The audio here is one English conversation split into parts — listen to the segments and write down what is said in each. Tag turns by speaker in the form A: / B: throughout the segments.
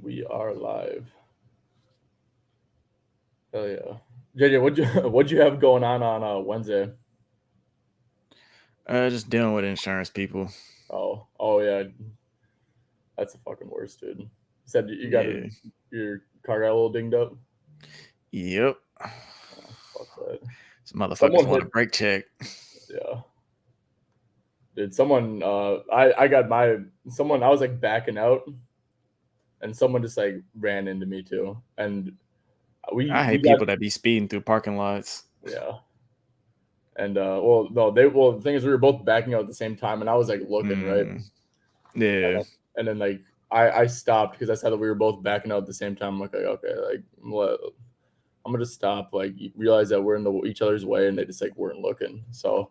A: We are live. Hell yeah. JJ, what'd you have going on Wednesday?
B: Just dealing with insurance people.
A: Oh yeah, that's the fucking worst, dude. You said you got
B: Yeah.
A: your car got a little dinged up.
B: Yep.
A: Oh, fuck that.
B: Some motherfuckers
A: Someone
B: want
A: hit.
B: a brake check.
A: Yeah, dude. Someone. I got my someone. I was like backing out, and someone just like ran into me too. And
B: I
A: we
B: hate
A: got
B: people that be speeding through parking lots.
A: yeah. And well, no, the thing is we were both backing out at the same time, and I was like looking right.
B: Mm, yeah.
A: And then like I stopped because I saw that we were both backing out at the same time. I'm like okay, like I'm gonna just stop. Like realize that we're in each other's way, and they just like weren't looking. So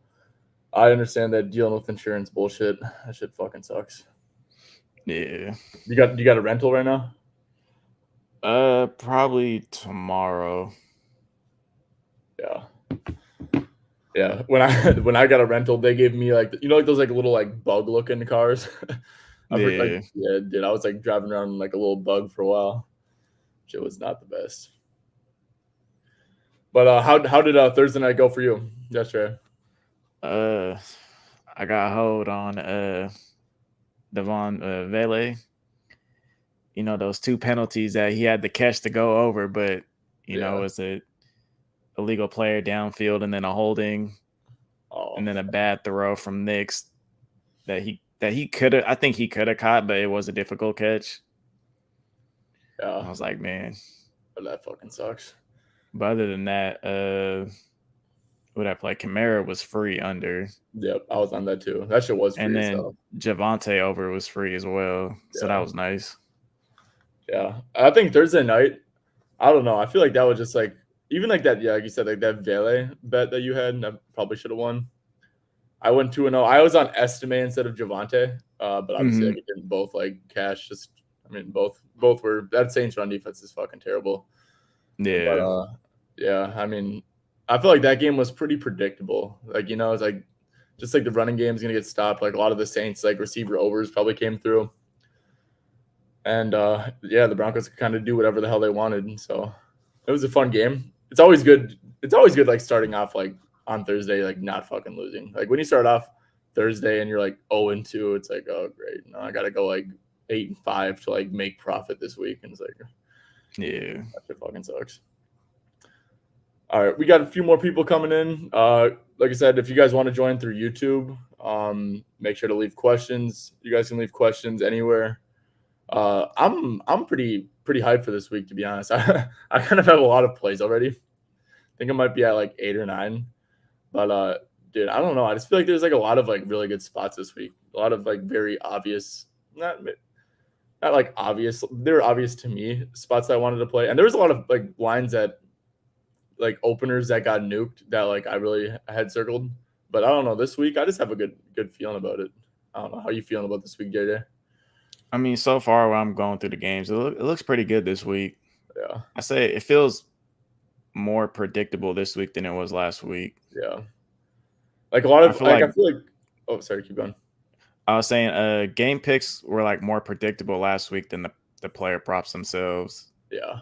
A: I understand that dealing with insurance bullshit. That shit fucking sucks.
B: Yeah.
A: You got a rental right now?
B: Probably tomorrow.
A: Yeah, yeah. When I when I got a rental, they gave me like like those like little like bug looking cars. I forgot. Like
B: Yeah.
A: yeah, dude. I was like driving around in, like a little bug for a while. Shit was not the best. But how did Thursday night go for you yesterday?
B: Uh, I got hold on Devon Vele. You know those two penalties that he had to catch to go over, but
A: Yeah.
B: it's a illegal player downfield and then a holding
A: Oh,
B: and then a bad throw from Knicks that he could have. I think he could have caught, but it was a difficult catch.
A: yeah.
B: I was like, man.
A: But that fucking sucks.
B: But other than that, what I play, Kamara was free under,
A: Yep, I was on that too. That shit was
B: and
A: free as
B: then
A: hell.
B: Javante over was free as well. So that
A: Yeah,
B: was nice.
A: yeah. I think Thursday night. I don't know. I feel like that was just like even like that. Yeah, like you said, like that Vele bet that you had. I probably should have won. I went 2-0. I was on Estime instead of Javante. But obviously,
B: Hmm.
A: like it didn't both like cash. Just I mean, both were that Saints run defense is fucking terrible. But
B: Yeah.
A: yeah. I mean, I feel like that game was pretty predictable. Like it's like just like the running game is gonna get stopped. Like a lot of the Saints like receiver overs probably came through, and yeah, the Broncos could kind of do whatever the hell they wanted. And so it was a fun game. It's always good. It's always good like starting off like on Thursday like not fucking losing. Like when you start off Thursday and you're like 0-2, it's like oh great, no, I gotta go like 8-5 to like make profit this week, and it's like
B: Yeah.
A: that shit fucking sucks. All right, we got a few more people coming in. Like I said, if you guys want to join through YouTube, make sure to leave questions. You guys can leave questions anywhere. I'm pretty hyped for this week, to be honest. I kind of have a lot of plays already. I think I might be at like 8 or 9. But dude, I don't know. I just feel like there's like a lot of like really good spots this week. A lot of like very obvious, not like obvious. They were obvious to me spots that I wanted to play, and there was a lot of like lines that like openers that got nuked that like I really had circled. But I don't know. This week I just have a good feeling about it. I don't know how you feeling about this week, JJ.
B: I mean, so far when I'm going through the games, it looks pretty good this week.
A: Yeah,
B: I say it feels more predictable this week than it was last week.
A: yeah. Like a lot
B: I
A: of
B: feel
A: like
B: like
A: I feel like. Oh, sorry. Keep going.
B: I was saying, game picks were like more predictable last week than the player props themselves.
A: Yeah,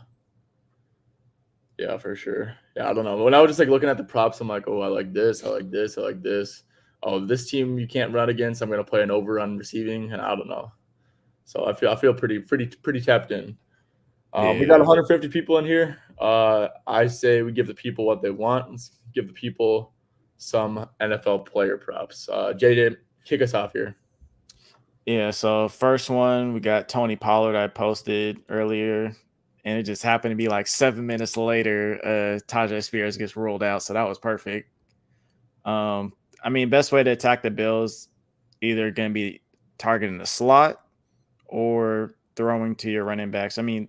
A: yeah, for sure. Yeah, I don't know. When I was just like looking at the props, I'm like, oh, I like this. I like this. I like this. Oh, this team you can't run against. I'm gonna play an over on receiving, and I don't know. So I feel pretty tapped in. We got
B: Yeah.
A: 150 people in here. I say we give the people what they want. Let's give the people some NFL player props. JJ, kick us off here.
B: Yeah, so first one we got Tony Pollard I posted earlier, and it just happened to be like 7 minutes later, Tajay Spears gets ruled out, so that was perfect. I mean, best way to attack the Bills either going to be targeting the slot or throwing to your running backs. I mean,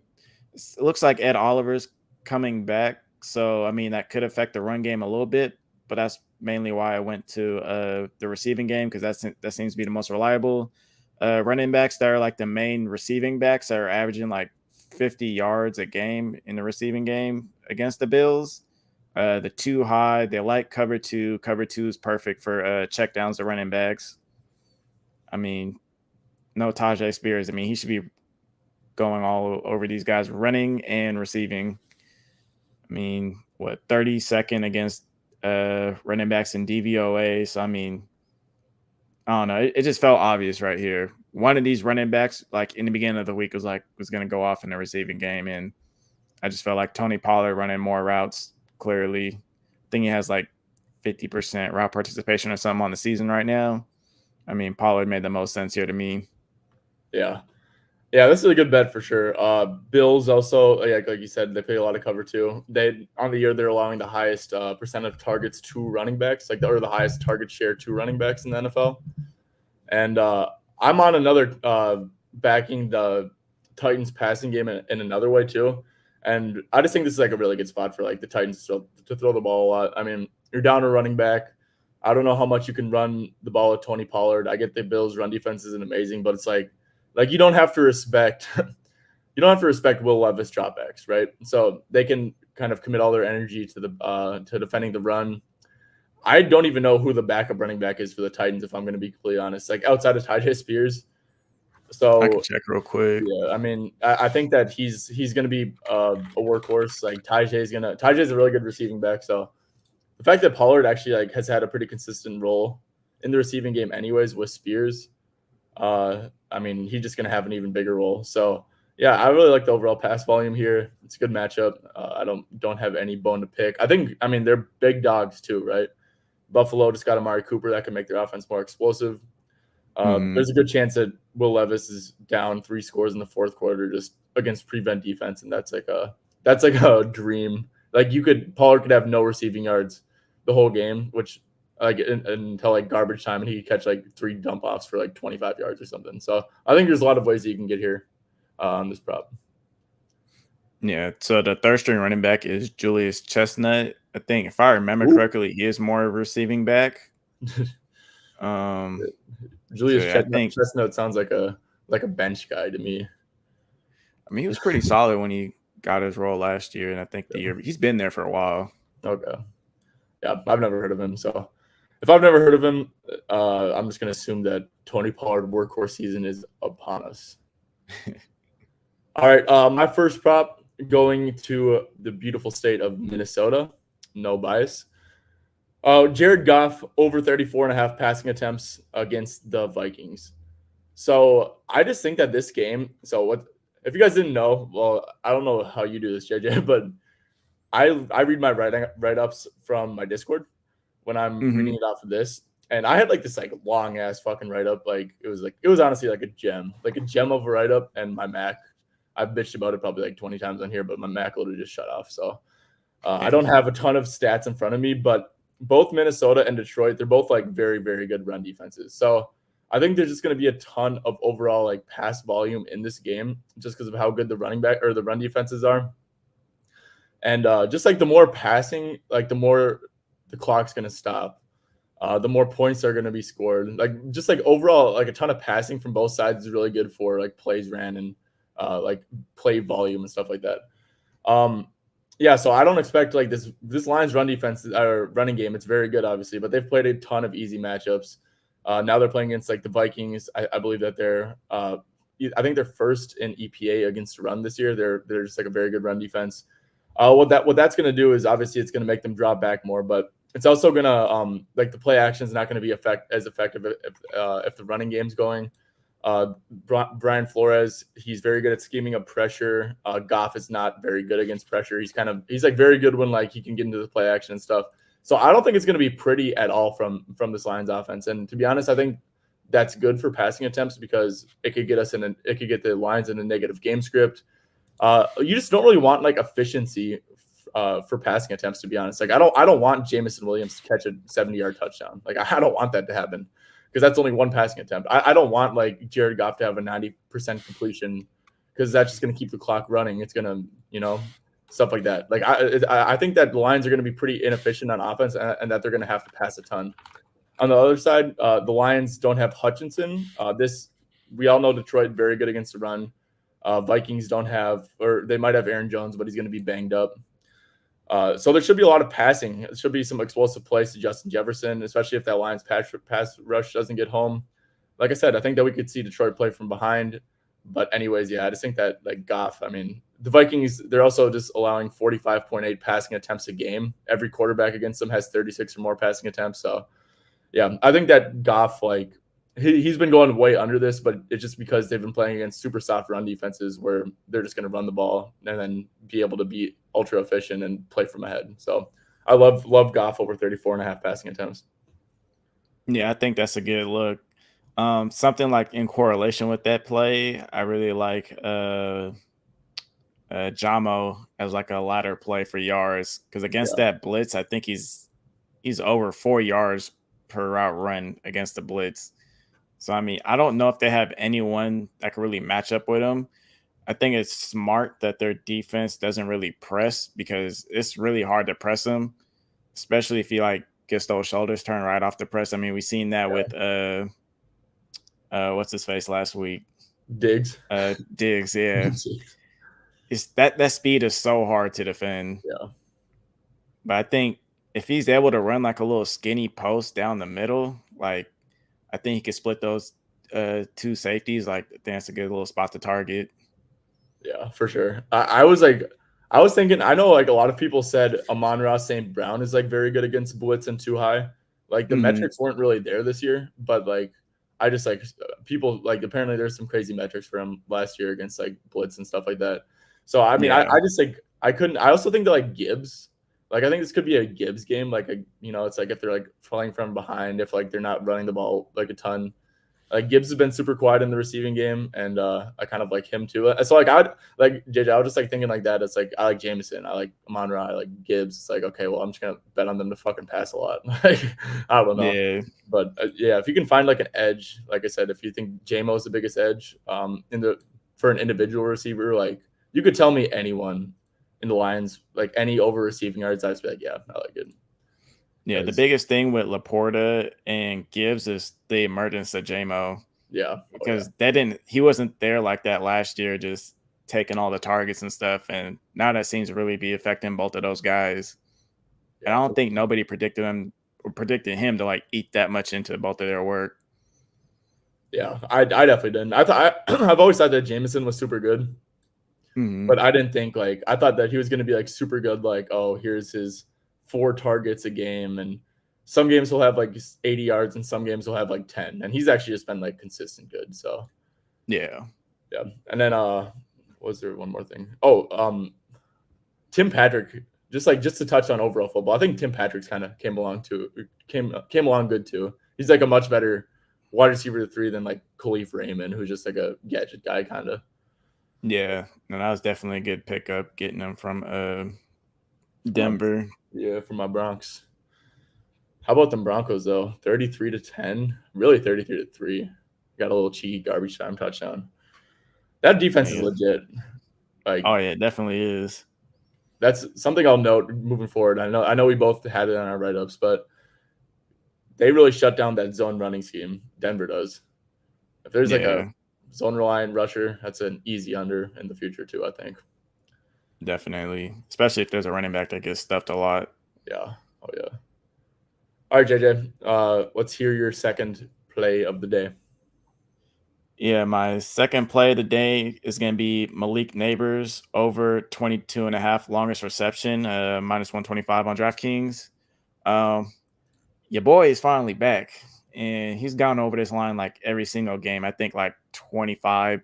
B: it looks like Ed Oliver's coming back, so I mean that could affect the run game a little bit, but that's mainly why I went to the receiving game because that seems to be the most reliable. Running backs that are like the main receiving backs that are averaging like 50 yards a game in the receiving game against the Bills. The too high, they like cover two. Cover two is perfect for check downs to running backs. I mean, no Tajay Spears. I mean, he should be going all over these guys, running and receiving. I mean, 32nd against running backs in DVOA. So I mean, I don't know. It just felt obvious right here. One of these running backs, like in the beginning of the week, was going to go off in the receiving game, and I just felt like Tony Pollard running more routes. Clearly, I think he has like 50% route participation or something on the season right now. I mean, Pollard made the most sense here to me.
A: Yeah. Yeah, this is a good bet for sure. Bills also, like you said, they play a lot of cover too. They on the year they're allowing the highest percent of targets to running backs, or the highest target share to running backs in the NFL. And I'm on another backing the Titans passing game in another way too. And I just think this is like a really good spot for like the Titans to throw the ball a lot. I mean, you're down a running back. I don't know how much you can run the ball with Tony Pollard. I get the Bills' run defense isn't amazing, but it's like you don't have to respect Will Levis dropbacks, right? So they can kind of commit all their energy to the to defending the run. I don't even know who the backup running back is for the Titans, if I'm going to be completely honest. Like outside of Tyjae Spears. So
B: I can check real quick.
A: Yeah, I mean, I think that he's going to be a workhorse. Like Tyjae's a really good receiving back. So the fact that Pollard actually has had a pretty consistent role in the receiving game, anyways, with Spears. I mean, he's just going to have an even bigger role. So yeah, I really like the overall pass volume here. It's a good matchup. I don't have any bone to pick. I mean, they're big dogs too, right? Buffalo just got Amari Cooper that can make their offense more explosive. There's a good chance that Will Levis is down 3 scores in the fourth quarter just against prevent defense, and that's like a dream. Like Pollard could have no receiving yards the whole game, which until garbage time, and he could catch 3 dump offs for 25 yards or something. So I think there's a lot of ways that you can get here on this prop.
B: Yeah, so the third string running back is Julius Chestnut. I think if I remember correctly, he is more receiving back.
A: Julius Chestnut sounds like a bench guy to me.
B: I mean, he was pretty solid when he got his role last year, and I think the year he's been there for a while.
A: Okay. Yeah, I've never heard of him. So if I've never heard of him, I'm just going to assume that Tony Pollard workhorse season is upon us. All right. My first prop going to the beautiful state of Minnesota. No bias. Jared Goff over 34.5 passing attempts against the Vikings. So I just think that this game, if you guys didn't know, well, I don't know how you do this, JJ, but I read my write-ups from my Discord when I'm reading it off of this. And I had this long ass fucking write-up. It was honestly a gem of a write-up. And my Mac, I've bitched about it probably 20 times on here, but my Mac literally just shut off. So I don't have a ton of stats in front of me, but both Minnesota and Detroit, they're both very, very good run defenses. So I think there's just going to be a ton of overall pass volume in this game just because of how good the run defenses are. And just the more passing, the more the clock's going to stop, the more points are going to be scored. Overall, a ton of passing from both sides is really good for plays ran and play volume and stuff like that. Yeah, so I don't expect this Lions run defense or running game. It's very good, obviously, but they've played a ton of easy matchups. Now they're playing against the Vikings. I believe that they're I think they're first in EPA against the run this year. They're just a very good run defense. What that's going to do is obviously it's going to make them drop back more, but it's also going to the play action is not going to be as effective if the running game's going. Brian Flores, he's very good at scheming up pressure. Goff is not very good against pressure. He's very good when he can get into the play action and stuff. So I don't think it's going to be pretty at all from this Lions offense. And to be honest, I think that's good for passing attempts because it could get the Lions in a negative game script. You just don't really want efficiency for passing attempts, to be honest. I don't want Jameson Williams to catch a 70-yard touchdown. I don't want that to happen because that's only one passing attempt. I don't want Jared Goff to have a 90% completion because that's just going to keep the clock running. It's going to, stuff like that. I think that the Lions are going to be pretty inefficient on offense and that they're going to have to pass a ton. On the other side, the Lions don't have Hutchinson. We all know Detroit very good against the run. Vikings don't have, or they might have Aaron Jones, but he's going to be banged up. So there should be a lot of passing. There should be some explosive plays to Justin Jefferson, especially if that Lions pass rush doesn't get home. Like I said, I think that we could see Detroit play from behind. But anyways, yeah, I just think that like Goff, I mean, the Vikings, they're also just allowing 45.8 passing attempts a game. Every quarterback against them has 36 or more passing attempts. So yeah, I think that Goff, like he's been going way under this, but it's just because they've been playing against super soft run defenses where they're just going to run the ball and then be able to be ultra efficient and play from ahead. So I love Goff over 34.5 passing attempts.
B: Yeah, I think that's a good look. Something like in correlation with that play, I really like Jamo as like a ladder play for yards because against
A: Yeah,
B: that blitz, I think he's over 4 yards per route run against the blitz. So I mean, I don't know if they have anyone that can really match up with him. I think it's smart that their defense doesn't really press because it's really hard to press him, especially if he like gets those shoulders turned right off the press. I mean, we seen that
A: yeah.
B: with what's his face last week,
A: Diggs.
B: Diggs. Yeah, it's that speed is so hard to defend.
A: Yeah,
B: But I think if he's able to run like a little skinny post down the middle, like I think he could split those two safeties. Like I think that's a good little spot to target.
A: yeah, for sure. I was thinking, I know like a lot of people said Amon-Ra St. Brown is like very good against blitz and too high. Like the
B: Mhm.
A: metrics weren't really there this year, but like I just like people like apparently there's some crazy metrics for him last year against like blitz and stuff like that. So I mean,
B: Yeah.
A: I just like I couldn't. I also think that like Gibbs, like I think this could be a Gibbs game. Like it's like if they're like falling from behind, if like they're not running the ball like a ton. Like Gibbs has been super quiet in the receiving game, and I kind of like him too. So like I would like JJ. I was just like thinking like that. It's like I like Jameson, I like Amon-Ra, I like Gibbs. It's like okay, well I'm just gonna bet on them to fucking pass a lot. Like I don't know,
B: Yeah.
A: but yeah, if you can find like an edge, like I said, if you think JMO's the biggest edge, in the for an individual receiver, like you could tell me anyone in the Lions, like any over receiving yards, I'd just be like, yeah, I like it.
B: Yeah. The
A: Because
B: biggest thing with Laporta and Gibbs is the emergence of JMO
A: yeah, oh yeah,
B: because he wasn't there like that last year, just taking all the targets and stuff. And now that seems to really be affecting both of those guys. And I
A: yeah,
B: don't think nobody predicted him to like eat that much into both of their work.
A: yeah. I definitely didn't. I thought I've always thought that Jameson was super good.
B: Mhm.
A: But I didn't think like I thought that he was going to be like super good. Like, oh, here's his 4 targets a game, and some games he'll have like 80 yards, and some games he'll have like 10. And he's actually just been like consistent good. So
B: Yeah.
A: yeah. And then was there one more thing? Oh, Tim Patrick. Just to touch on overall football, I think Tim Patrick's kind of came along good too. He's like a much better wide receiver 3 than like Khalif Raymond, who's just like a gadget guy kind of.
B: Yeah. No, that was definitely a good pickup getting him from Denver.
A: Yeah, for my Bronx. How about them Broncos though? 33-10, really 33-3. Got a little cheeky garbage time touchdown. That defense is
B: Yeah.
A: legit. Like
B: Oh yeah, it definitely is.
A: that's something I'll note moving forward. I know we both had it on our write ups, but they really shut down that zone running scheme. Denver does. If there's like a
B: Yeah,
A: zone reliant rusher, that's an easy under in the future too. I think.
B: definitely. Especially if there's a running back that gets stuffed a lot.
A: Yeah. Oh yeah. All right, JJ. Let's hear your second play of the day.
B: Yeah, my second play of the day is going to be Malik Neighbors over 22.5 longest reception, minus 125 on DraftKings. Um, your boy is finally back, and he's gone over this line like every single game. I think like 25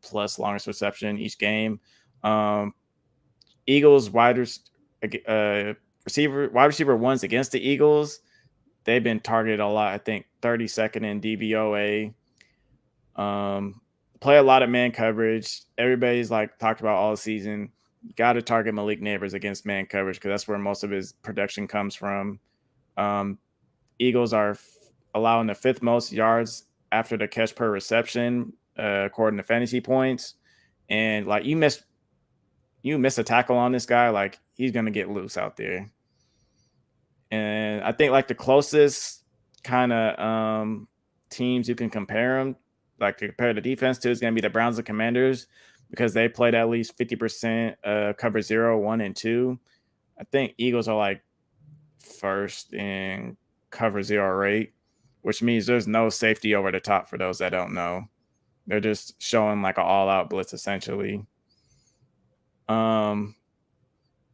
B: plus longest reception each game. Um, Eagles wide receiver ones against the Eagles. They've been targeted a lot. I think 32nd in DVOA. Play a lot of man coverage. Everybody's like talked about all season. Got to target Malik Neighbors against man coverage because that's where most of his production comes from. Um, Eagles are allowing the 5th most yards after the catch per reception, according to fantasy points. And like you miss a tackle on this guy, like he's gonna get loose out there. And I think like the closest kind of teams you can compare them, like to compare the defense to, is going to be the Browns and Commanders because they played at least 50% cover 0, 1, and 2. I think Eagles are like first in cover 0 rate, which means there's no safety over the top for those that don't know. They're just showing like an all-out blitz essentially. Yeah,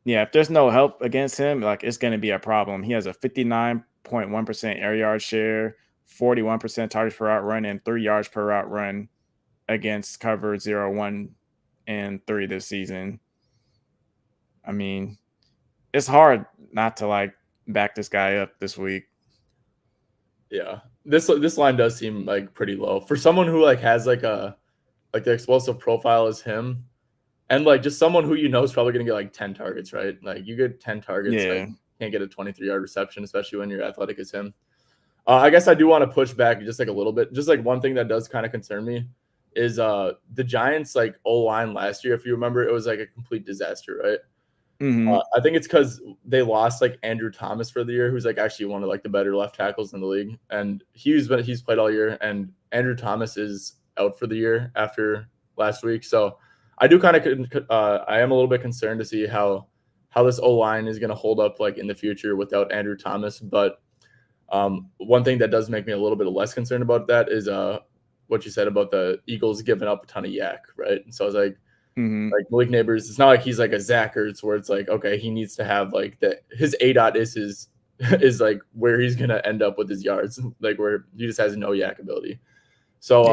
B: if there's no help against him, like it's going to be a problem. He has a 59.1% air yard share, 41% targets per route run, and 3 yards per route run against cover 0, 1, and 3 this season. I mean, it's hard not to like back this guy up this week.
A: Yeah, this line does seem like pretty low for someone who like has like the explosive profile as him, and like just someone who you know is probably gonna get like 10 targets, right? Like you get 10 targets,
B: Yeah.
A: like can't get a 23-yard reception, especially when you're athletic as him. I guess I do want to push back just like a little bit. Just like one thing that does kind of concern me is the Giants like O-line last year. If you remember, it was like a complete disaster, right? I think it's because they lost like Andrew Thomas for the year, who's like actually one of like the better left tackles in the league, and he's played all year, and Andrew Thomas is out for the year after last week. So I do kind of I am a little bit concerned to see how this O-line is going to hold up like in the future without Andrew Thomas. But one thing that does make me a little bit less concerned about that is what you said about the Eagles giving up a ton of yak, right? And so I was like Malik Neighbors, it's not like he's like a Zach Ertz where it's like, okay, he needs to have like his ADOT is like where he's gonna end up with his yards, like where he just has no yak ability. So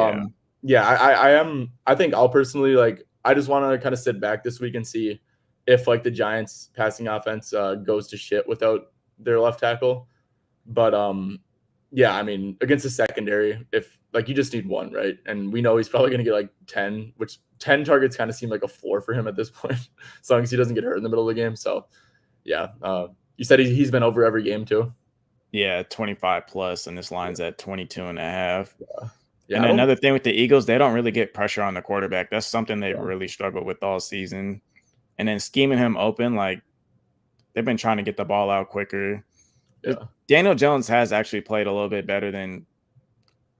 A: I think I'll personally like I just want to kind of sit back this week and see if like the Giants passing offense goes to shit without their left tackle. But yeah, I mean, against the secondary, if like you just need one, right? And we know he's probably going to get like 10, which 10 targets kind of seem like a floor for him at this point, as long as he doesn't get hurt in the middle of the game. So, yeah, you said he's been over every game too.
B: Yeah, 25 plus, and this line's at 22.5.
A: Yeah,
B: and another thing with the Eagles, they don't really get pressure on the quarterback. That's something they've really struggled with all season. And then scheming him open, like they've been trying to get the ball out quicker.
A: Yeah.
B: Daniel Jones has actually played a little bit better than,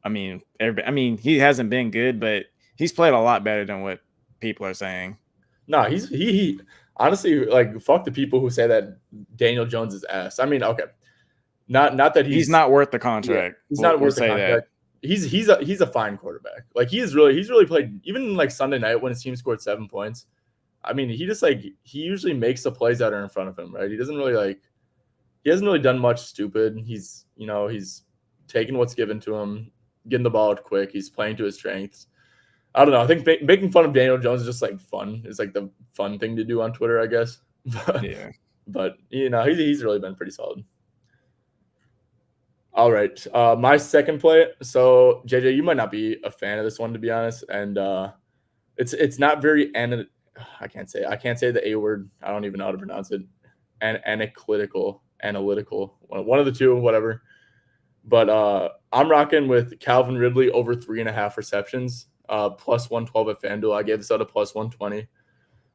B: I mean, he hasn't been good, but he's played a lot better than what people are saying.
A: No, he honestly, like, fuck the people who say that Daniel Jones is ass. I mean, okay, not that
B: he's not worth the contract.
A: Yeah, he's not worth the contract. He's a fine quarterback. Like he's really played even like Sunday night when his team scored 7 points. I mean, he just like he usually makes the plays that are in front of him, right? He hasn't really done much stupid. He's taking what's given to him, getting the ball out quick. He's playing to his strengths. I don't know. I think making fun of Daniel Jones is just like fun. It's like the fun thing to do on Twitter, I guess.
B: Yeah.
A: But he's really been pretty solid. All right. My second play. So JJ, you might not be a fan of this one, to be honest. And it's not very I can't say the A word. I don't even know how to pronounce it. Analytical, one of the two, whatever. But I'm rocking with Calvin Ridley over 3.5 receptions, plus 112 at FanDuel. I gave this out a plus 120,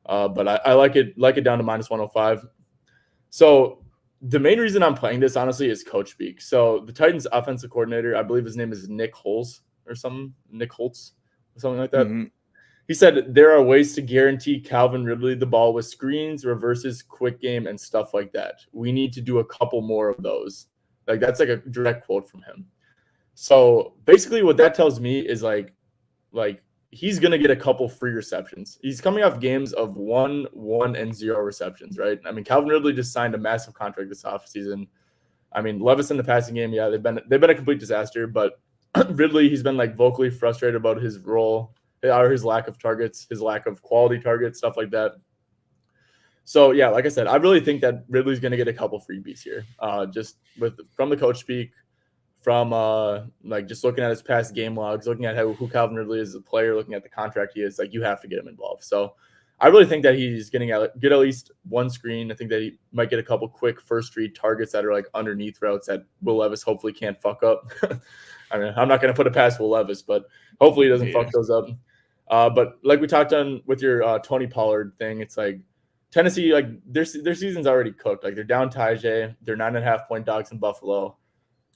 A: but I like it down to minus 105. So the main reason I'm playing this, honestly, is coach speak. So the Titans offensive coordinator, I believe his name is Nick Holtz or something like that.
B: Mm-hmm.
A: He said there are ways to guarantee Calvin Ridley the ball with screens, reverses, quick game, and stuff like that. We need to do a couple more of those. Like that's like a direct quote from him. So basically what that tells me is like he's going to get a couple free receptions. He's coming off games of 1, 1, and 0 receptions, right? I mean, Calvin Ridley just signed a massive contract this offseason. I mean, Levis in the passing game, yeah, they've been a complete disaster, but Ridley, he's been like vocally frustrated about his role or his lack of targets, his lack of quality targets, stuff like that. So yeah, like I said, I really think that Ridley's going to get a couple freebies here. Just from the coach speak, from like just looking at his past game logs, looking at who Calvin Ridley is as a player, looking at the contract he is, like you have to get him involved. So I really think that he's get at least one screen. I think that he might get a couple quick first read targets that are like underneath routes that Will Levis hopefully can't fuck up. I mean, I'm not going to put it past Will Levis, but hopefully he doesn't fuck those up. But like we talked on with your Tony Pollard thing, it's like Tennessee, like their season's already cooked. Like they're down Tajay, they're 9.5-point dogs in Buffalo.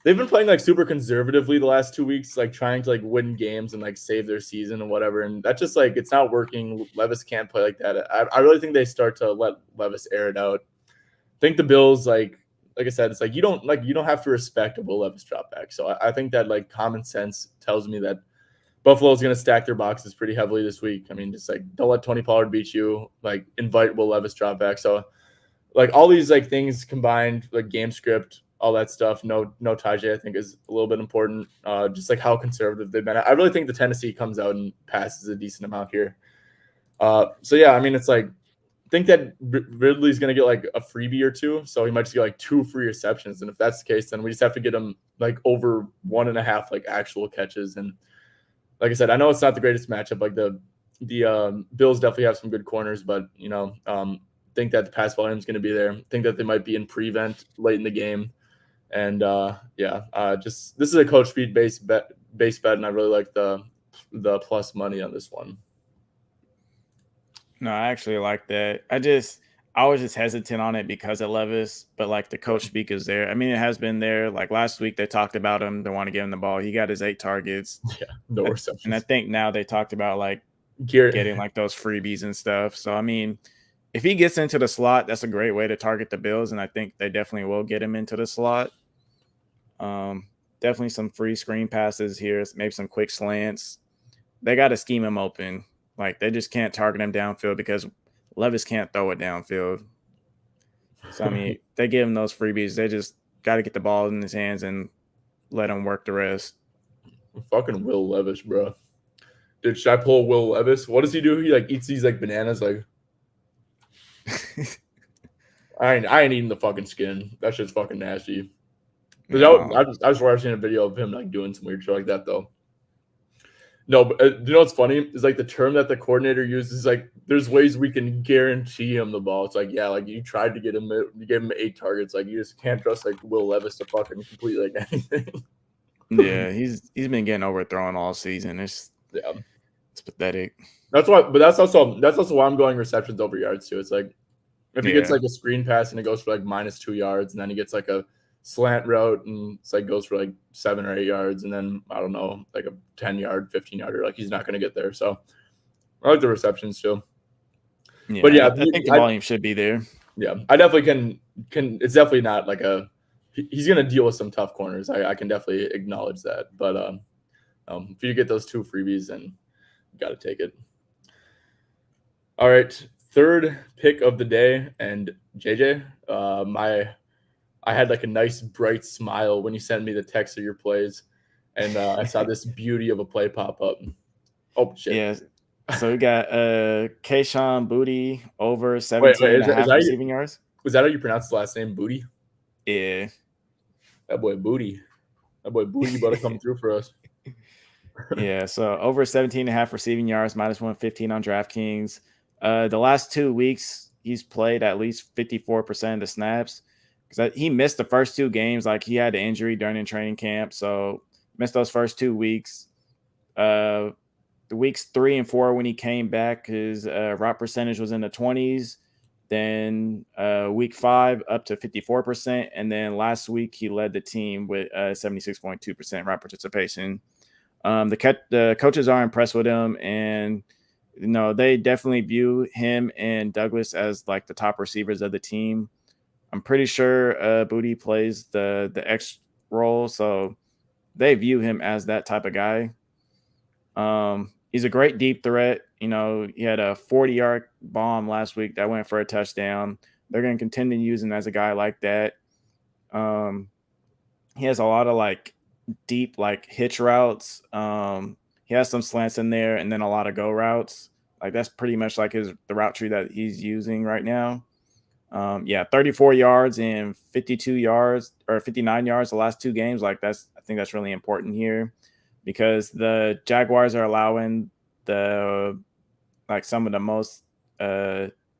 A: They've been playing like super conservatively the last 2 weeks, like trying to like win games and like save their season and whatever. And that's just like it's not working. Levis can't play like that. I really think they start to let Levis air it out. I think the Bills, like I said, it's like you don't have to respect a Will Levis drop back. So I think that like common sense tells me that Buffalo's going to stack their boxes pretty heavily this week. I mean, just like don't let Tony Pollard beat you. Like invite Will Levis drop back. So like all these like things combined, like game script, all that stuff. No Tajay, I think is a little bit important. Just like how conservative they've been. I really think the Tennessee comes out and passes a decent amount here. So yeah, I mean, it's like I think that Ridley's going to get like a freebie or two. So he might just get like 2 free receptions. And if that's the case, then we just have to get him like over 1.5 like actual catches. And like I said, I know it's not the greatest matchup. Like the Bills definitely have some good corners, but think that the pass volume is going to be there. Think that they might be in prevent late in the game. And just this is a coach speed base bet, and I really like the plus money on this one.
B: No, I actually like that. I was just hesitant on it because of Levis, but like the coach speak is there. I mean, it has been there. Like last week, they talked about him. They want to give him the ball. He got his 8 targets.
A: Yeah, no receptions.
B: And I think now they talked about like getting like those freebies and stuff. So I mean, if he gets into the slot, that's a great way to target the Bills, and I think they definitely will get him into the slot. Definitely some free screen passes here, maybe some quick slants. They got to scheme him open. Like they just can't target him downfield because Levis can't throw it downfield. So I mean, they give him those freebies. They just got to get the ball in his hands and let him work the rest.
A: Fucking Will Levis, bro. Dude, should I pull Will Levis? What does he do? He like eats these like bananas. Like I ain't eating the fucking skin. That shit's fucking nasty. No. I just watching a video of him like doing some weird shit like that though. No, but you know what's funny is like the term that the coordinator uses. Like, there's ways we can guarantee him the ball. It's like, yeah, like you tried to get him, you gave him 8 targets. Like you just can't trust like Will Levis to fucking complete like anything.
B: Yeah, he's been getting overthrown all season. It's pathetic.
A: That's also why I'm going receptions over yards too. It's like if he gets like a screen pass and it goes for like -2 yards, and then he gets like a slant route and it's like goes for like 7 or 8 yards, and then I don't know, like a 10-yard, 15-yarder, like he's not going to get there. So I like the receptions too.
B: Yeah, but yeah, I think the volume should be there.
A: Yeah, I definitely can. It's definitely not like he's going to deal with some tough corners. I can definitely acknowledge that. But if you get those 2 freebies, then you got to take it. All right, third pick of the day, and JJ, I had like a nice bright smile when you sent me the text of your plays, and I saw this beauty of a play pop up. Oh shit!
B: Yeah, so we got Kayshon Boutte over 17.5 receiving yards.
A: Was that how you pronounce the last name, Boutte?
B: Yeah,
A: that boy Boutte about to come through for us.
B: Yeah, so over 17.5 receiving yards, -115 on DraftKings. The last 2 weeks, he's played at least 54% of the snaps. Because he missed the first 2 games. Like he had an injury during training camp, so missed those first 2 weeks. The weeks 3 and 4 when he came back, his route percentage was in the 20s. Then week 5 up to 54%, and then last week he led the team with 76.2% route participation. The coaches are impressed with him, and they definitely view him and Douglas as like the top receivers of the team. I'm pretty sure Boutte plays the X role, so they view him as that type of guy. He's a great deep threat. He had a 40-yard bomb last week that went for a touchdown. They're going to continue using him as a guy like that. He has a lot of like deep like hitch routes. He has some slants in there, and then a lot of go routes. Like that's pretty much like the route tree that he's using right now. 34 yards and 52 yards or 59 yards the last 2 games. Like I think that's really important here because the Jaguars are allowing some of the most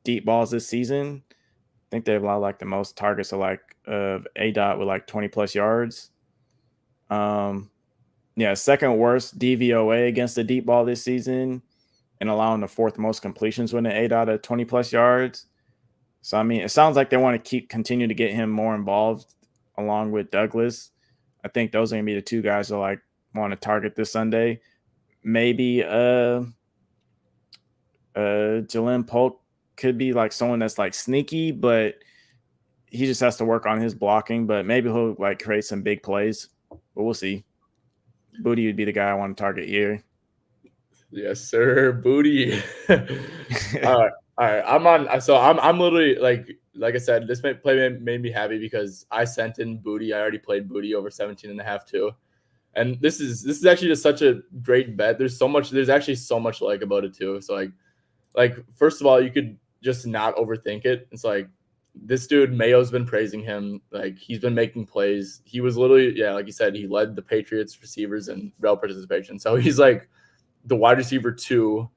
B: deep balls this season. I think they've allowed like the most targets of A-Dot with like 20 plus yards. Second worst DVOA against the deep ball this season, and allowing the 4th most completions with an A-Dot at 20 plus yards. So, I mean, it sounds like they want to continue to get him more involved along with Douglas. I think those are going to be the 2 guys that want to target this Sunday. Maybe Jalen Polk could be like someone that's like sneaky, but he just has to work on his blocking. But maybe he'll like create some big plays. But we'll see. Boutte would be the guy I want to target here.
A: Yes, sir. Booty. All right. All right. I'm on. So I'm literally like I said, this play made me happy because I sent in Booty. I already played Booty over 17.5 too. And this is actually just such a great bet. There's actually so much to like about it too. So like first of all, you could just not overthink it. It's like this dude Mayo's been praising him. Like he's been making plays. He was literally, yeah, like you said, he led the Patriots receivers in route participation. So he's like the wide receiver 2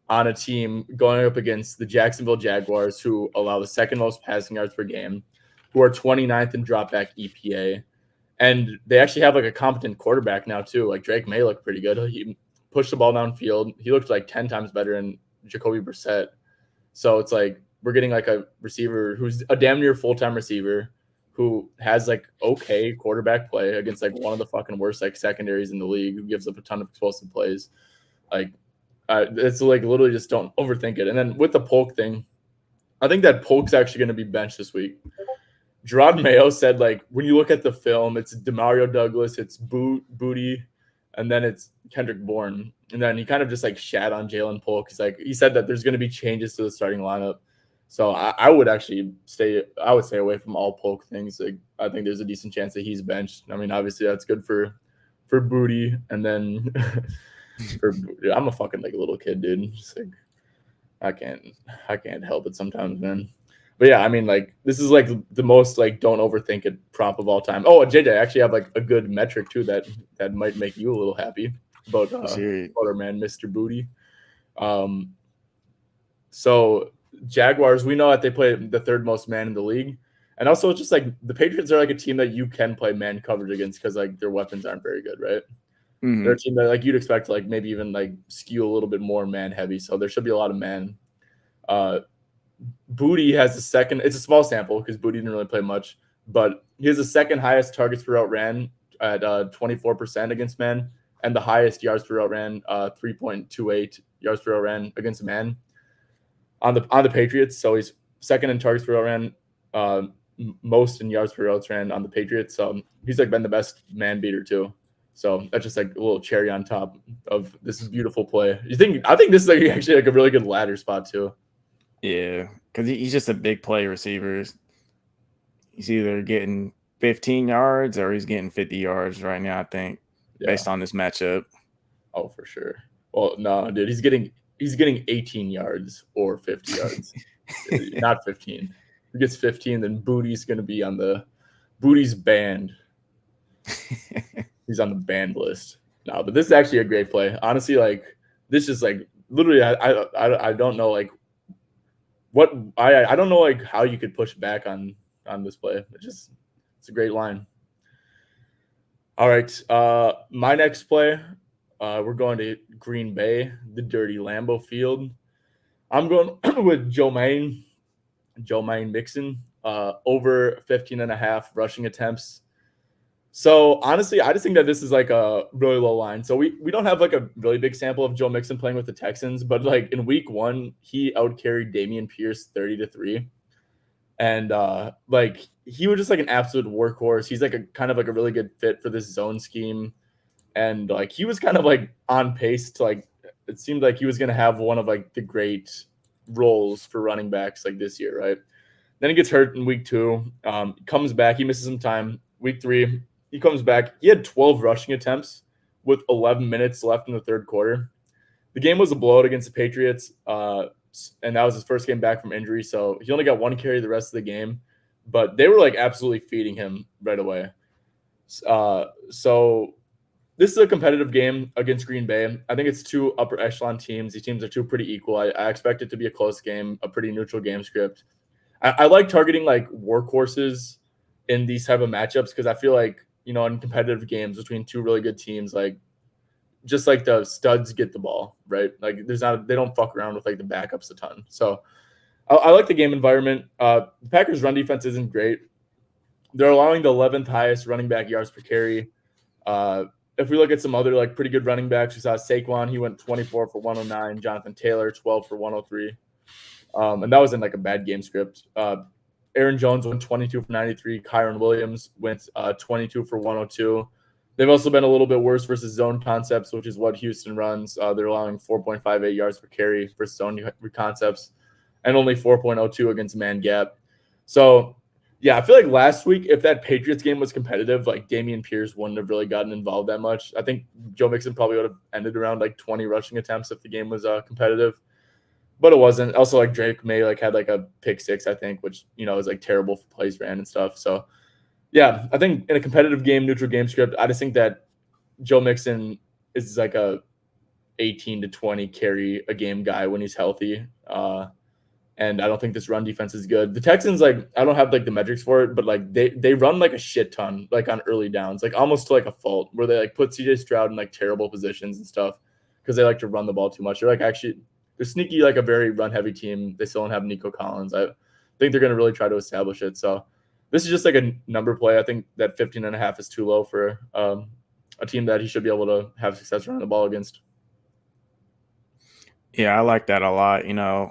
A: on a team going up against the Jacksonville Jaguars, who allow the second most passing yards per game, who are 29th in dropback EPA. And they actually have like a competent quarterback now too. Like Drake May looked pretty good. He pushed the ball downfield. He looked like 10 times better than Jacoby Brissett. So it's like we're getting like a receiver who's a damn near full-time receiver who has like okay quarterback play against like one of the fucking worst like secondaries in the league, who gives up a ton of explosive plays. Like it's like literally just don't overthink it. And then with the Polk thing, I think that Polk's actually going to be benched this week. Gerard Mayo said, like, when you look at the film, it's Demario Douglas, it's Booty, and then it's Kendrick Bourne. And then he kind of just like shat on Jalen Polk. He said that there's going to be changes to the starting lineup. So I would actually stay away from all Polk things. Like, I think there's a decent chance that he's benched. I mean, obviously that's good for Booty. And then I'm a fucking like little kid, dude. Just like, I can't help it sometimes, man. But yeah, I mean, like this is like the most like don't overthink it prop of all time. Oh, JJ, I actually have like a good metric too that might make you a little happy about our man, Mr. Booty. So Jaguars, we know that they play the third most man in the league, and also it's just like the Patriots are like a team that you can play man coverage against because like their weapons aren't very good, right?
B: Mm-hmm.
A: They're a team that like you'd expect to like maybe even like skew a little bit more man heavy, so there should be a lot of man. Booty has the second. It's a small sample because Booty didn't really play much, but he has the second highest targets per route ran at 24% against man, and the highest yards per route ran, 3.28 yards per route ran against man on the Patriots. So he's second in targets per route ran, most in yards per route ran on the Patriots. So he's like been the best man beater too. So that's just like a little cherry on top of this beautiful play. I think this is like actually like a really good ladder spot too.
B: Yeah, because he's just a big play receiver. He's either getting 15 yards or he's getting 50 yards right now, I think, based on this matchup.
A: Oh, for sure. Well, no, dude, he's getting 18 yards or 50 yards, not 15. If he gets 15, then Booty's going to be on Booty's banned. He's on the banned list. No, but this is actually a great play. Honestly, like this is like literally, I don't know like what I don't know like how you could push back on this play. It's a great line. All right, my next play, we're going to Green Bay, the dirty Lambeau Field. I'm going with Joe Mixon, over 15.5 rushing attempts. So honestly, I just think that this is like a really low line. So we don't have like a really big sample of Joe Mixon playing with the Texans, but like in week 1, he outcarried Dameon Pierce 30-3. And like he was just like an absolute workhorse. He's like a kind of like a really good fit for this zone scheme. And like he was kind of like on pace to like it seemed like he was gonna have one of like the great roles for running backs like this year, right? Then he gets hurt in week 2. Comes back, he misses some time. Week 3, he comes back. He had 12 rushing attempts with 11 minutes left in the third quarter. The game was a blowout against the Patriots, and that was his first game back from injury. So he only got 1 carry the rest of the game, but they were like absolutely feeding him right away. So this is a competitive game against Green Bay. I think it's 2 upper echelon teams. These teams are 2 pretty equal. I expect it to be a close game, a pretty neutral game script. I like targeting like workhorses in these type of matchups because I feel like, in competitive games between 2 really good teams, like just like the studs get the ball, right? Like they don't fuck around with like the backups a ton. So I like the game environment. The Packers run defense isn't great. They're allowing the 11th highest running back yards per carry. If we look at some other like pretty good running backs, we saw Saquon, he went 24 for 109, Jonathan Taylor 12 for 103. And that was in like a bad game script. Aaron Jones went 22 for 93. Kyron Williams went 22 for 102. They've also been a little bit worse versus zone concepts, which is what Houston runs. They're allowing 4.58 yards per carry versus zone concepts and only 4.02 against man gap. So, yeah, I feel like last week, if that Patriots game was competitive, like Dameon Pierce wouldn't have really gotten involved that much. I think Joe Mixon probably would have ended around like 20 rushing attempts if the game was competitive, but it wasn't. Also, like Drake May like had like a pick six, I think, which is like terrible for plays ran and stuff. So, yeah, I think in a competitive game, neutral game script, I just think that Joe Mixon is like a 18 to 20 carry a game guy when he's healthy. And I don't think this run defense is good. The Texans, like, I don't have like the metrics for it, but like they run like a shit ton, like on early downs, like almost to like a fault, where they like put CJ Stroud in like terrible positions and stuff because they like to run the ball too much. They're sneaky, like a very run heavy team. They still don't have Nico Collins. I think they're going to really try to establish it. So this is just like a number play. I think that 15.5 is too low for a team that he should be able to have success running the ball against.
B: Yeah, I like that a lot.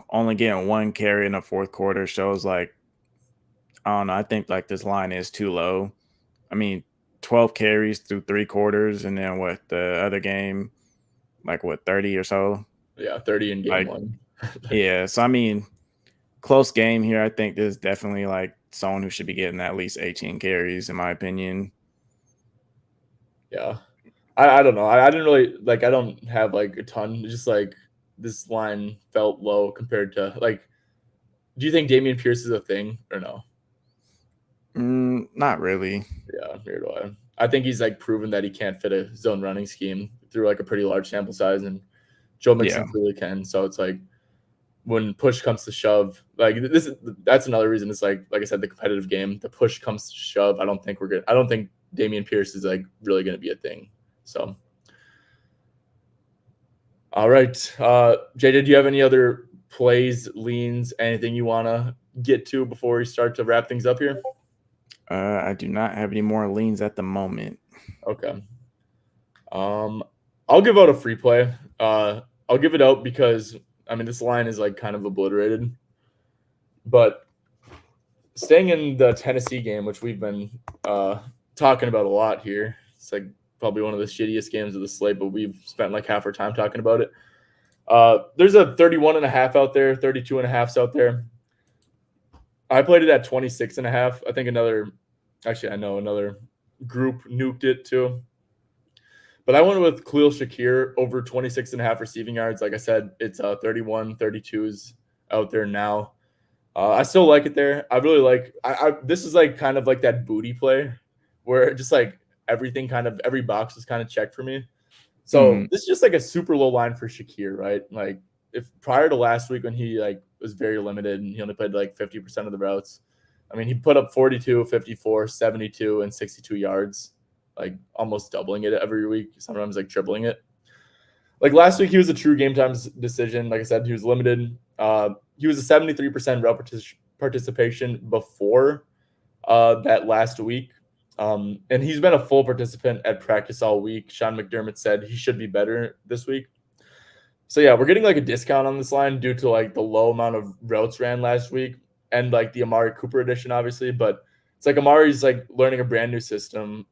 B: Only getting one carry in the fourth quarter shows like, I don't know. I think like this line is too low. I mean, 12 carries through 3 quarters, and then what the other game, like what 30 or so.
A: Yeah, 30 in game
B: Like,
A: one.
B: yeah. So I mean, close game here. I think this is definitely like someone who should be getting at least 18 carries, in my opinion.
A: Yeah, I don't know. I didn't really like. I don't have like a ton. Just like this line felt low compared to like. Do you think Dameon Pierce is a thing or no?
B: Not really.
A: Yeah, neither do I. I think he's like proven that he can't fit a zone running scheme through like a pretty large sample size, and Joe Mixon
B: Yeah.
A: really can. So it's like when push comes to shove, like that's another reason it's like I said, the competitive game, the push comes to shove. I don't think Dameon Pierce is like really going to be a thing. So, all right, Jay, did you have any other plays, leans, anything you want to get to before we start to wrap things up here?
B: I do not have any more leans at the moment.
A: Okay. I'll give out a free play. I'll give it out because I mean this line is like kind of obliterated. But staying in the Tennessee game, which we've been talking about a lot here, it's like probably one of the shittiest games of the slate, but we've spent like half our time talking about it. There's a 31.5 out there, 32.5s out there. I played it at 26.5. I think another group nuked it too. But I went with Khalil Shakir over 26.5 receiving yards. Like I said, it's 31, 32s out there now. I still like it there. I really like this is like kind of like that booty play where just like everything every box was kind of checked for me. So this is just like a super low line for Shakir, right? Like if prior to last week when he like was very limited and he only played like 50% of the routes, I mean, he put up 42, 54, 72, and 62 yards, like almost doubling it every week, sometimes like tripling it. Like last week, he was a true game time decision. Like I said, he was limited. He was a 73% route participation before that last week. And he's been a full participant at practice all week. Sean McDermott said he should be better this week. So yeah, we're getting like a discount on this line due to like the low amount of routes ran last week and like the Amari Cooper edition, obviously. But it's like Amari's like learning a brand new system.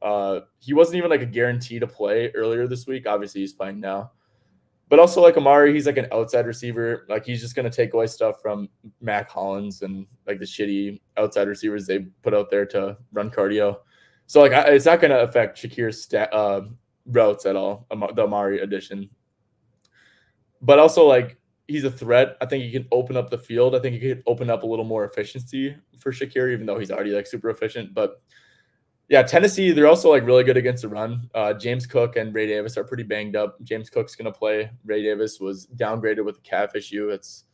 A: He wasn't even like a guarantee to play earlier this week. Obviously, he's playing now. But also like Amari, he's like an outside receiver. Like he's just going to take away stuff from Mac Hollins and like the shitty outside receivers they put out there to run cardio. So like it's not going to affect Shakir's routes at all, the Amari addition. But also like he's a threat. I think he can open up the field. I think he could open up a little more efficiency for Shakir, even though he's already like super efficient. But yeah, Tennessee, they're also like really good against the run. James Cook and Ray Davis are pretty banged up. James Cook's going to play. Ray Davis was downgraded with a calf issue. It's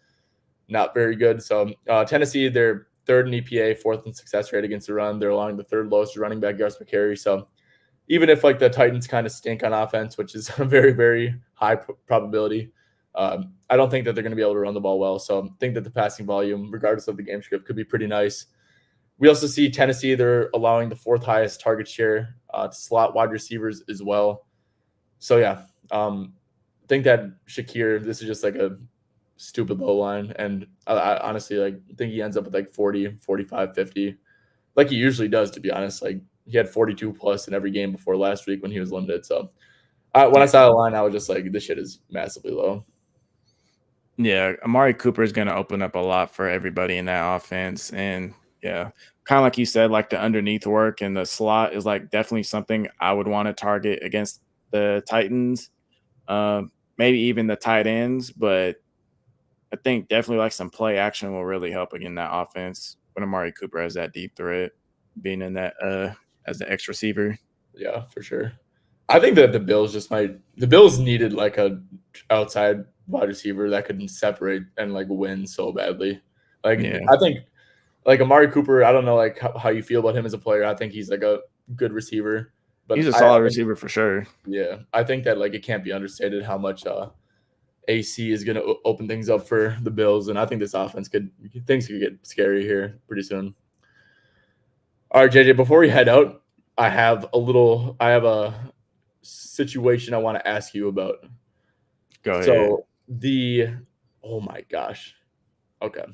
A: not very good. So Tennessee, they're third in EPA, fourth in success rate against the run. They're allowing the third lowest running back yards per carry. So even if like the Titans kind of stink on offense, which is a very, very high probability, I don't think that they're going to be able to run the ball well. So I think that the passing volume, regardless of the game script, could be pretty nice. We also see Tennessee, they're allowing the fourth highest target share to slot wide receivers as well. So, yeah, I think that Shakir, this is just like a stupid low line. And I honestly think he ends up with like 40, 45, 50, like he usually does, to be honest. Like he had 42 plus in every game before last week when he was limited. So when I saw the line, I was just like, this shit is massively low.
B: Yeah, Amari Cooper is going to open up a lot for everybody in that offense. And yeah, kind of like you said, like the underneath work and the slot is like definitely something I would want to target against the Titans. Maybe even the tight ends, but I think definitely like some play action will really help again that offense when Amari Cooper has that deep threat being in that as the X receiver.
A: Yeah, for sure. I think that the Bills needed like a outside wide receiver that could separate and like win so badly. Like
B: Yeah.
A: I think like Amari Cooper, I don't know like how you feel about him as a player. I think he's like a good receiver, but
B: He's a
A: I
B: solid
A: think,
B: receiver for sure.
A: yeah, I think that like it can't be understated how much AC is going to open things up for the Bills, and I think this offense things could get scary here pretty soon. All right, JJ, before we head out, I have a situation I want to ask you about.
B: Go ahead.
A: So oh my gosh. Okay.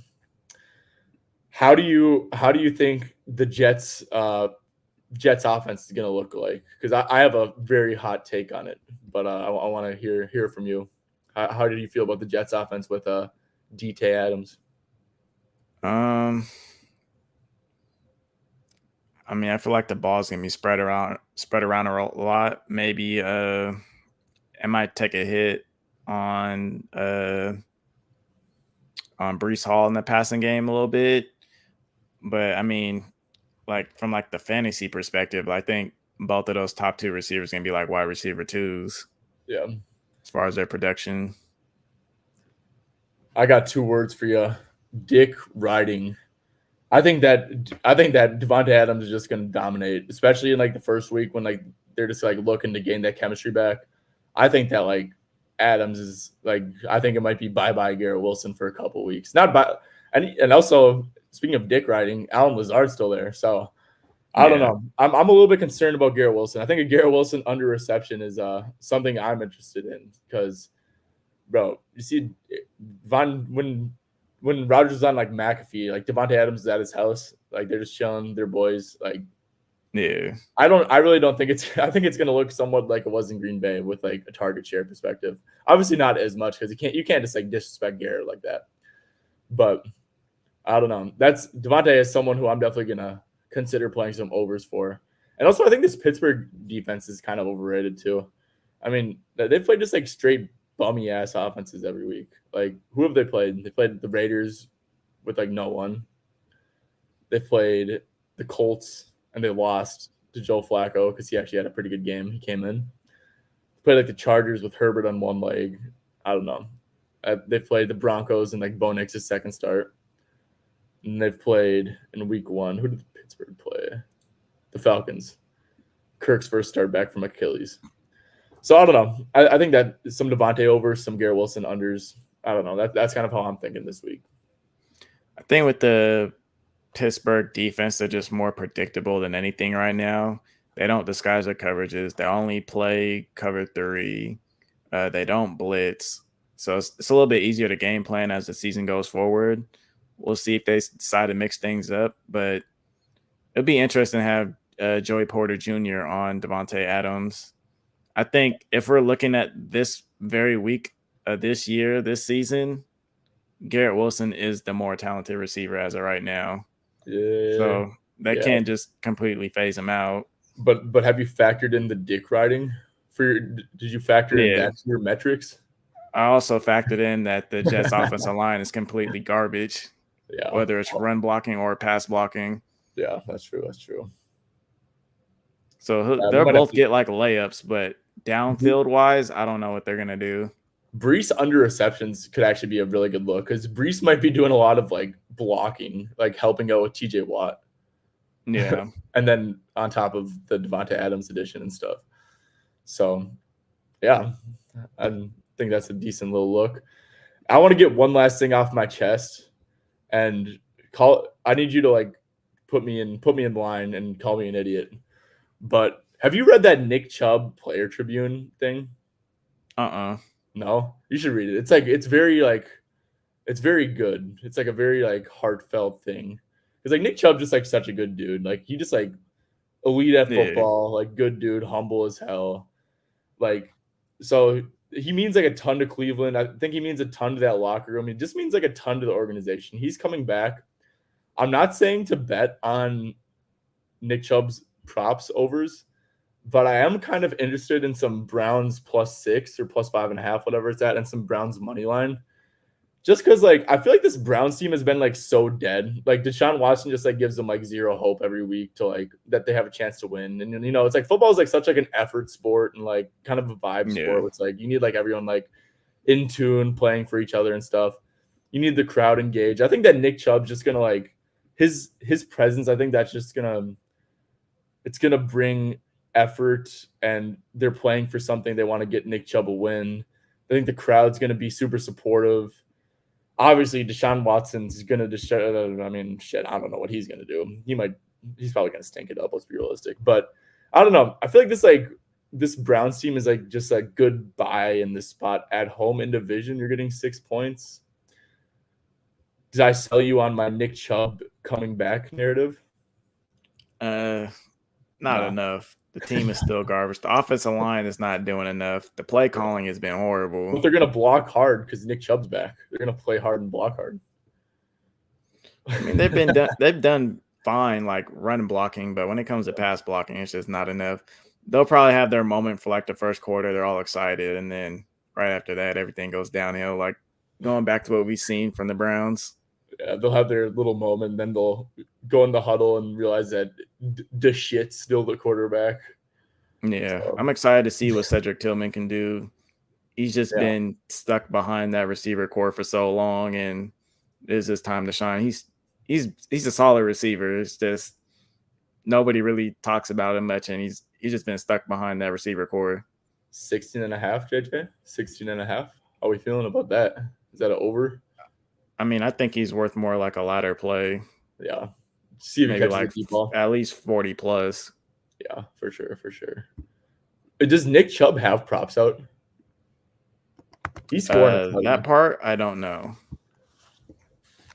A: How do you think the Jets offense is going to look like? Because I have a very hot take on it, but I want to hear from you. How did you feel about the Jets offense with DT Adams?
B: I mean, I feel like the ball's gonna be spread around a lot. Maybe it might take a hit on Brees Hall in the passing game a little bit. But I mean, like from like the fantasy perspective, I think both of those top two receivers gonna be like wide receiver twos.
A: Yeah.
B: As far as their production.
A: I got 2 words for you. Dick riding. I think that Devontae Adams is just going to dominate, especially in like the first week when like they're just like looking to gain that chemistry back. I think that like Adams is like I think it might be bye Garrett Wilson for a couple of weeks. Not by and also speaking of dick riding, Alan Lazard's still there. So I don't know. I'm a little bit concerned about Garrett Wilson. I think a Garrett Wilson under reception is something I'm interested in because bro, you see when Rodgers was on like McAfee, like Devontae Adams is at his house, like they're just chilling, their boys. Like,
B: yeah,
A: I really don't think it's. I think it's gonna look somewhat like it was in Green Bay with like a target share perspective. Obviously, not as much because you can't just like disrespect Garrett like that. But I don't know. That's Devontae is someone who I'm definitely gonna consider playing some overs for. And also, I think this Pittsburgh defense is kind of overrated too. I mean, they played just like straight bummy ass offenses every week. Like, who have they played? They played the Raiders with like no one. They played the Colts and they lost to Joe Flacco because he actually had a pretty good game. He came in. They played like the Chargers with Herbert on one leg. I don't know. They played the Broncos and like Bo Nix's second start. And they've played in week 1. Who did Pittsburgh play? The Falcons. Kirk's first start back from Achilles. So I don't know. I think that some Devontae overs, some Garrett Wilson unders. I don't know. That's kind of how I'm thinking this week.
B: I think with the Pittsburgh defense, they're just more predictable than anything right now. They don't disguise their coverages. They only play cover 3. They don't blitz. So it's a little bit easier to game plan as the season goes forward. We'll see if they decide to mix things up. But it'll be interesting to have Joey Porter Jr. on Devontae Adams. I think if we're looking at this very week this year, this season, Garrett Wilson is the more talented receiver as of right now.
A: Yeah.
B: So that can't just completely phase him out.
A: But have you factored in the dick riding? Did you factor in that to your metrics?
B: I also factored in that the Jets offensive line is completely garbage.
A: Yeah.
B: Whether it's run blocking or pass blocking.
A: Yeah, that's true.
B: So they'll both get like layups, but downfield wise, I don't know what they're gonna do.
A: Brees under receptions could actually be a really good look because Brees might be doing a lot of like blocking, like helping out with TJ Watt.
B: Yeah.
A: And then on top of the Devontae Adams edition and stuff. So yeah, I think that's a decent little look. I want to get one last thing off my chest and I need you to like put me in line and call me an idiot. But have you read that Nick Chubb Player Tribune thing? No, you should read it. It's very good. It's like a very like heartfelt thing. Because like Nick Chubb just like such a good dude. Like he just like elite at
B: Yeah.
A: football, like good dude, humble as hell. Like, so he means like a ton to Cleveland. I think he means a ton to that locker room. He just means like a ton to the organization. He's coming back. I'm not saying to bet on Nick Chubb's props overs, but I am kind of interested in some Browns +6 or +5.5, whatever it's at, and some Browns money line. Just because, like, I feel like this Browns team has been like so dead. Like Deshaun Watson just like gives them like zero hope every week to like that they have a chance to win. And it's like football is like such like an effort sport and like kind of a vibe sport.
B: Yeah.
A: It's like you need like everyone like in tune, playing for each other and stuff. You need the crowd engaged. I think that Nick Chubb's just gonna like his presence. I think that's just gonna bring effort, and they're playing for something. They want to get Nick Chubb a win. I think the crowd's gonna be super supportive. Obviously, Deshaun Watson's gonna I mean, shit, I don't know what he's gonna do. He's probably gonna stink it up. Let's be realistic. But I don't know. I feel like this Browns team is like just a good buy in this spot at home in division. You're getting 6 points. Did I sell you on my Nick Chubb coming back narrative?
B: Not
A: No.
B: enough. The team is still garbage. The offensive line is not doing enough. The play calling has been horrible.
A: But they're gonna block hard because Nick Chubb's back. They're gonna play hard and block hard.
B: I mean, they've done fine, like run blocking, but when it comes to pass blocking, it's just not enough. They'll probably have their moment for like the first quarter. They're all excited, and then right after that, everything goes downhill. Like going back to what we've seen from the Browns.
A: Yeah, they'll have their little moment, and then they'll go in the huddle and realize that the shit's still the quarterback.
B: Yeah,
A: So,
B: I'm excited to see what Cedric Tillman can do. He's just
A: Yeah.
B: been stuck behind that receiver core for so long, and it's his time to shine. He's a solid receiver. It's just nobody really talks about him much, and he's just been stuck behind that receiver core.
A: 16.5, JJ? 16.5? How are we feeling about that? Is that an over?
B: I mean, I think he's worth more like a ladder play.
A: Yeah. See if he
B: Maybe
A: catches
B: like
A: the deep ball.
B: at least 40 plus.
A: Yeah, for sure, for sure. Does Nick Chubb have props out? He's scoring.
B: That part, I don't know.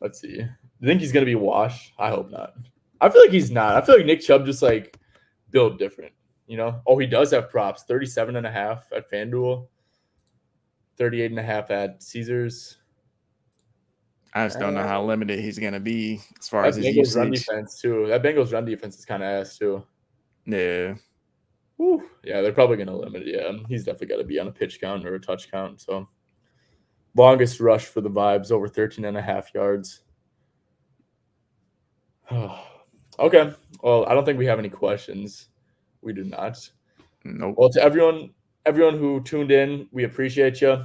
A: Let's see. You think he's gonna be washed? I hope not. I feel like he's not. I feel like Nick Chubb just like built different. Oh, he does have props. 37.5 at FanDuel, 38.5 at Caesars.
B: I just don't know how limited he's going to be as far
A: That
B: as his
A: Bengals run
B: usage.
A: defense too. That Bengals run defense is kind of ass too.
B: Yeah.
A: Whew. Yeah, they're probably gonna limit it. Yeah, he's definitely got to be on a pitch count or a touch count. So longest rush for the Vibes, over 13.5 yards. Okay. Well, I don't think we have any questions. We do not.
B: Nope.
A: Well, to everyone who tuned in, we appreciate you.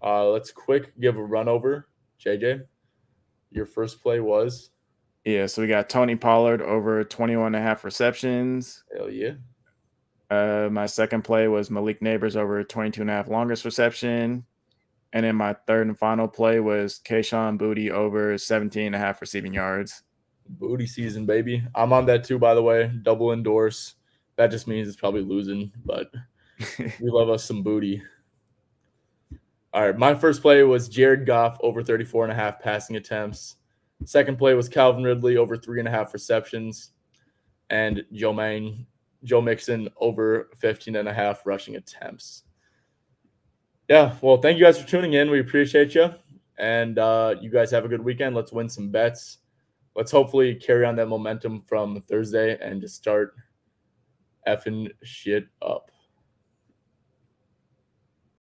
A: Let's quick give a run over. JJ, your first play was?
B: Yeah, so we got Tony Pollard over 21.5 receptions.
A: Hell yeah.
B: My second play was Malik Neighbors over 22.5 longest reception. And then my third and final play was Kayshon Boutte over 17.5 receiving yards.
A: Booty season, baby. I'm on that too, by the way. Double endorse. That just means it's probably losing, but we love us some booty. All right, my first play was Jared Goff over 34.5 passing attempts. Second play was Calvin Ridley over 3.5 receptions. And Joe Mixon over 15.5 rushing attempts. Yeah, well, thank you guys for tuning in. We appreciate you. And you guys have a good weekend. Let's win some bets. Let's hopefully carry on that momentum from Thursday and just start effing shit up.